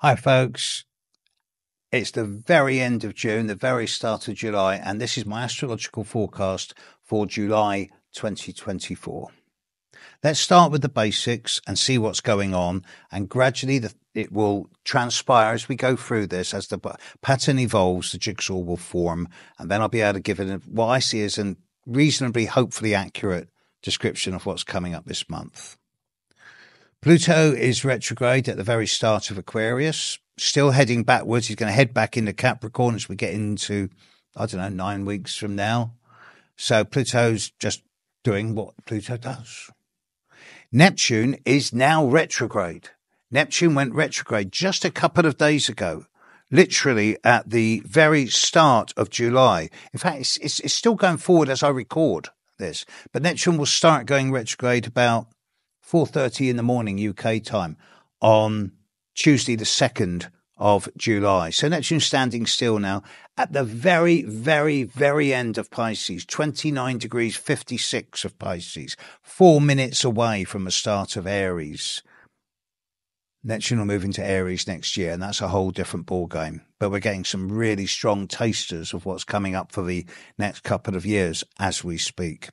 Hi, folks. It's the very end of June, the very start of July, and this is my astrological forecast for July 2024. Let's start with the basics and see what's going on, and gradually it will transpire as we go through this. As the pattern evolves, the jigsaw will form, and then I'll be able to give it what I see as a reasonably, hopefully accurate description of what's coming up this month. Pluto is retrograde at the very start of Aquarius, still heading backwards. He's going to head back into Capricorn as we get into, 9 weeks from now. So Pluto's just doing what Pluto does. Neptune is now retrograde. Neptune went retrograde just a couple of days ago, literally at the very start of July. In fact, it's still going forward as I record this, but Neptune will start going retrograde about 4:30 in the morning UK time on Tuesday the 2nd of July. So Neptune's standing still now at the very, very, very end of Pisces, 29 degrees 56 of Pisces, 4 minutes away from the start of Aries. Neptune will move into Aries next year, and that's a whole different ballgame. But we're getting some really strong tasters of what's coming up for the next couple of years as we speak.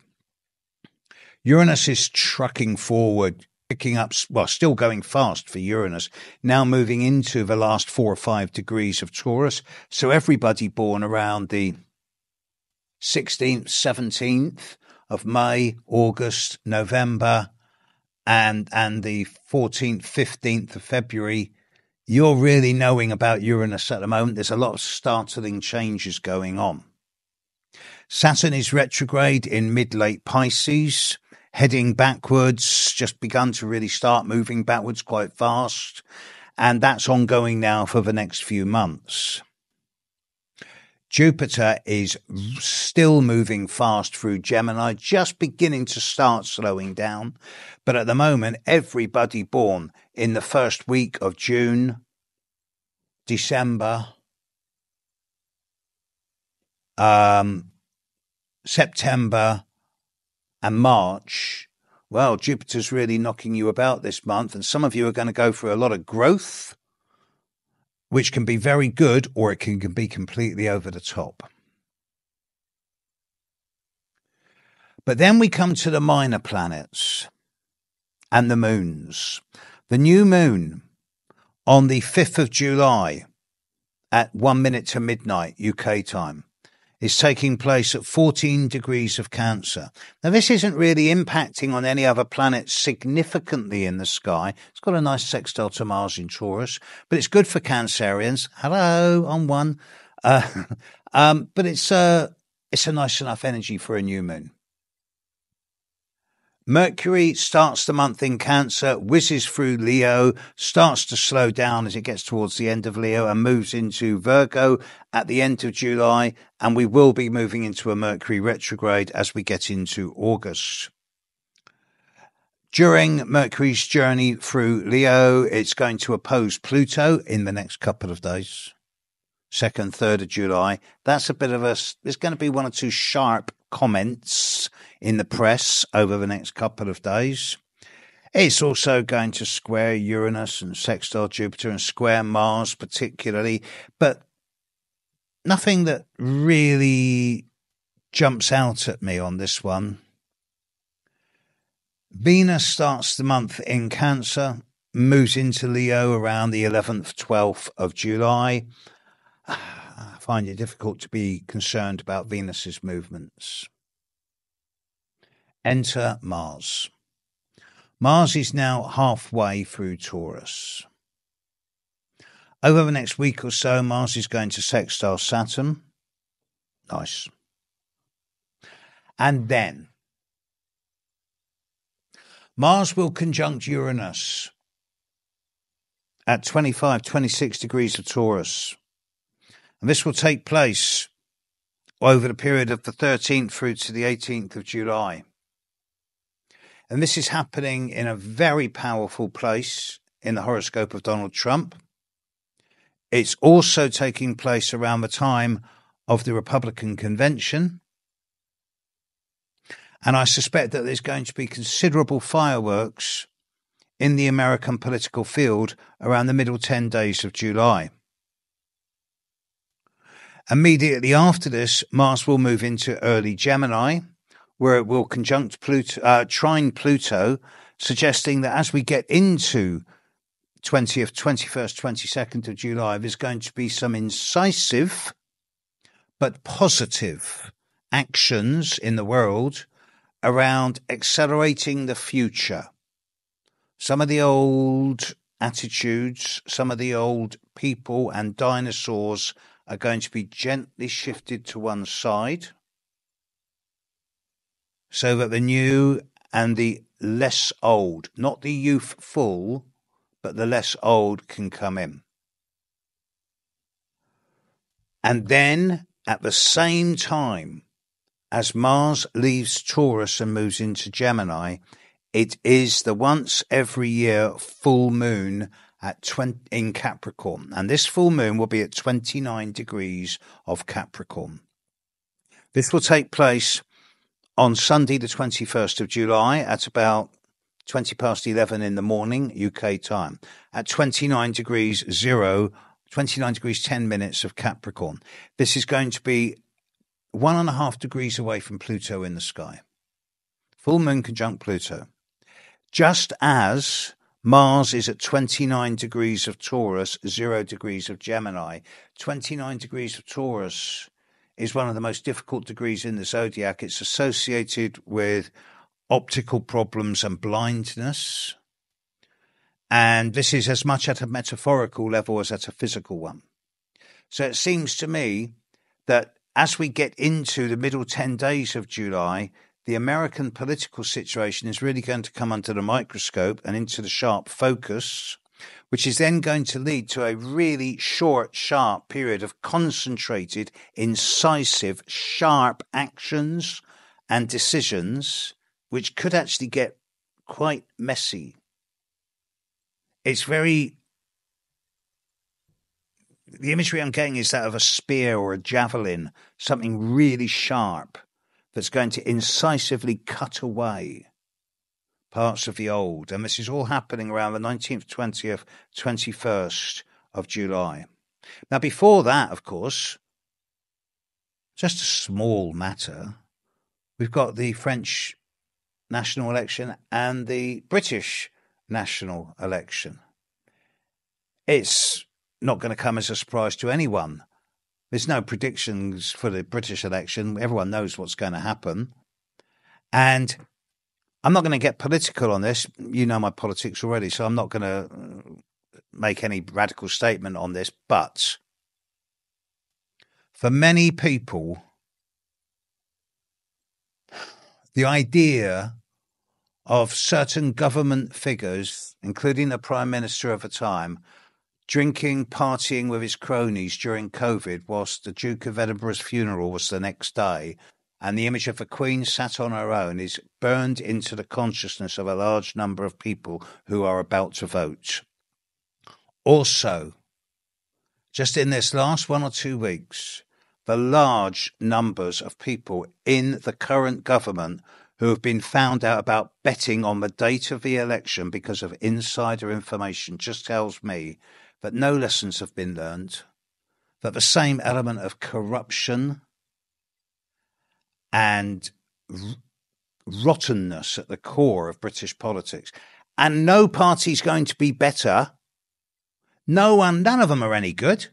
Uranus is trucking forward, picking up, still going fast for Uranus, now moving into the last 4 or 5 degrees of Taurus. So everybody born around the 16th, 17th of May, August, November, and the 14th, 15th of February, you're really knowing about Uranus at the moment. There's a lot of startling changes going on. Saturn is retrograde in mid-late Pisces, heading backwards, just begun to really start moving backwards quite fast. And that's ongoing now for the next few months. Jupiter is still moving fast through Gemini, just beginning to start slowing down. But at the moment, everybody born in the first week of June, December, September, and March, well, Jupiter's really knocking you about this month, and some of you are going to go through a lot of growth, which can be very good, or it can be completely over the top. But then we come to the minor planets and the moons. The new moon on the 5th of July at 1 minute to midnight UK time is taking place at 14 degrees of Cancer. Now, this isn't really impacting on any other planets significantly in the sky. It's got a nice sextile to Mars in Taurus, but it's good for Cancerians. Hello, I'm one. But it's a nice enough energy for a new moon. Mercury starts the month in Cancer, whizzes through Leo, starts to slow down as it gets towards the end of Leo and moves into Virgo at the end of July. And we will be moving into a Mercury retrograde as we get into August. During Mercury's journey through Leo, it's going to oppose Pluto in the next couple of days. 2nd, 3rd of July. That's a bit of there's going to be 1 or 2 sharp comments in the press over the next couple of days. It's also going to square Uranus and sextile Jupiter and square Mars particularly, but nothing that really jumps out at me on this one. Venus starts the month in Cancer, moves into Leo around the 11th, 12th of July. I find it difficult to be concerned about Venus's movements. Enter Mars. Mars is now halfway through Taurus. Over the next week or so, Mars is going to sextile Saturn. Nice. And then Mars will conjunct Uranus at 25, 26 degrees of Taurus. And this will take place over the period of the 13th through to the 18th of July. And this is happening in a very powerful place in the horoscope of Donald Trump. It's also taking place around the time of the Republican convention. And I suspect that there's going to be considerable fireworks in the American political field around the middle 10 days of July. Immediately after this, Mars will move into early Gemini, where it will conjunct Pluto, trine Pluto, suggesting that as we get into 20th, 21st, 22nd of July, there's going to be some incisive but positive actions in the world around accelerating the future. Some of the old attitudes, some of the old people and dinosaurs are going to be gently shifted to one side so that the new and the less old, not the youthful, but the less old can come in. And then at the same time as Mars leaves Taurus and moves into Gemini, it is the once every year full moon in Capricorn. And this full moon will be at 29 degrees of Capricorn. This will take place on Sunday, the 21st of July at about 20 past 11 in the morning, UK time, at 29 degrees 10 minutes of Capricorn. This is going to be 1.5 degrees away from Pluto in the sky. Full moon conjunct Pluto. Just as Mars is at 29 degrees of Taurus, 0 degrees of Gemini. 29 degrees of Taurus is one of the most difficult degrees in the zodiac. It's associated with optical problems and blindness. And this is as much at a metaphorical level as at a physical one. So it seems to me that as we get into the middle 10 days of July, the American political situation is really going to come under the microscope and into the sharp focus, which is then going to lead to a really short, sharp period of concentrated, incisive, sharp actions and decisions, which could actually get quite messy. It's the imagery I'm getting is that of a spear or a javelin, something really sharp that's going to incisively cut away parts of the old. And this is all happening around the 19th, 20th, 21st of July. Now, before that, of course, just a small matter, we've got the French national election and the British national election. It's not going to come as a surprise to anyone. There's no predictions for the British election. Everyone knows what's going to happen. And I'm not going to get political on this. You know my politics already, so I'm not going to make any radical statement on this. But for many people, the idea of certain government figures, including the Prime Minister of the time, drinking, partying with his cronies during COVID whilst the Duke of Edinburgh's funeral was the next day, and the image of the Queen sat on her own, is burned into the consciousness of a large number of people who are about to vote. Also, just in this last 1 or 2 weeks, the large numbers of people in the current government who have been found out about betting on the date of the election because of insider information just tells me that no lessons have been learned, that the same element of corruption and rottenness at the core of British politics, and no party's going to be better. None of them are any good.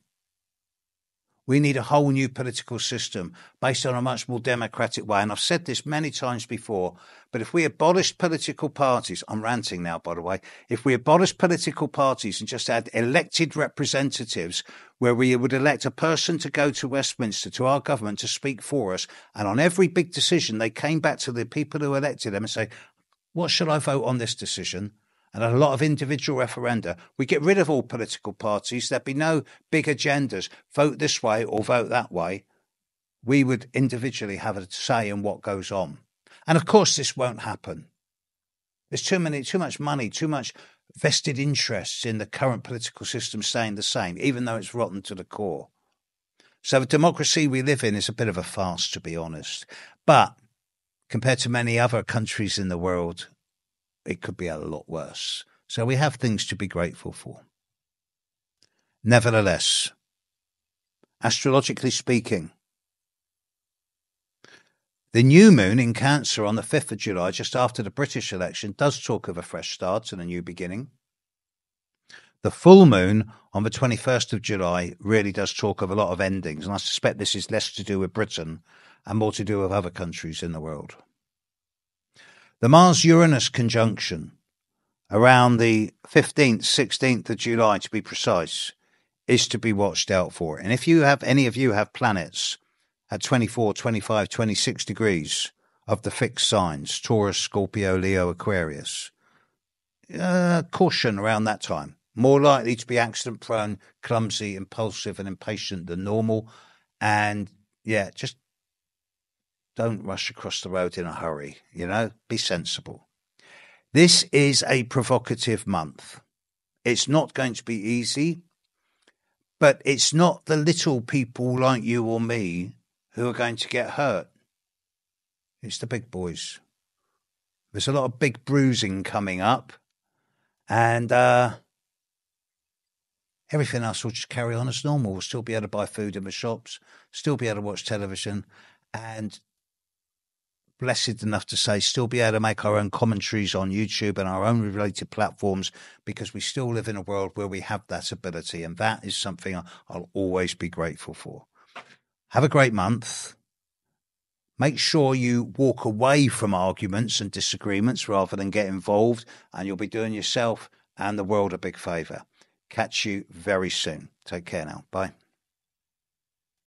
We need a whole new political system based on a much more democratic way. And I've said this many times before, but if we abolished political parties, I'm ranting now, by the way, if we abolished political parties and just had elected representatives where we would elect a person to go to Westminster, to our government, to speak for us, and on every big decision, they came back to the people who elected them and say, what should I vote on this decision? And a lot of individual referenda. We get rid of all political parties. There'd be no big agendas. Vote this way or vote that way. We would individually have a say in what goes on. And of course, this won't happen. There's too much money, too much vested interests in the current political system staying the same, even though it's rotten to the core. So the democracy we live in is a bit of a farce, to be honest. But compared to many other countries in the world, it could be a lot worse. So we have things to be grateful for. Nevertheless, astrologically speaking, the new moon in Cancer on the 5th of July, just after the British election, does talk of a fresh start and a new beginning. The full moon on the 21st of July really does talk of a lot of endings, and I suspect this is less to do with Britain and more to do with other countries in the world. The Mars-Uranus conjunction around the 15th, 16th of July, to be precise, is to be watched out for. And if any of you have planets at 24, 25, 26 degrees of the fixed signs, Taurus, Scorpio, Leo, Aquarius, caution around that time. More likely to be accident prone, clumsy, impulsive and impatient than normal. And yeah, just don't rush across the road in a hurry, be sensible. This is a provocative month. It's not going to be easy, but it's not the little people like you or me who are going to get hurt. It's the big boys. There's a lot of big bruising coming up, and everything else will just carry on as normal. We'll still be able to buy food in the shops, still be able to watch television, and blessed enough to say still be able to make our own commentaries on YouTube and our own related platforms, because we still live in a world where we have that ability, and that is something I'll always be grateful for. Have a great month. Make sure you walk away from arguments and disagreements rather than get involved, and you'll be doing yourself and the world a big favour. Catch you very soon. Take care now. Bye.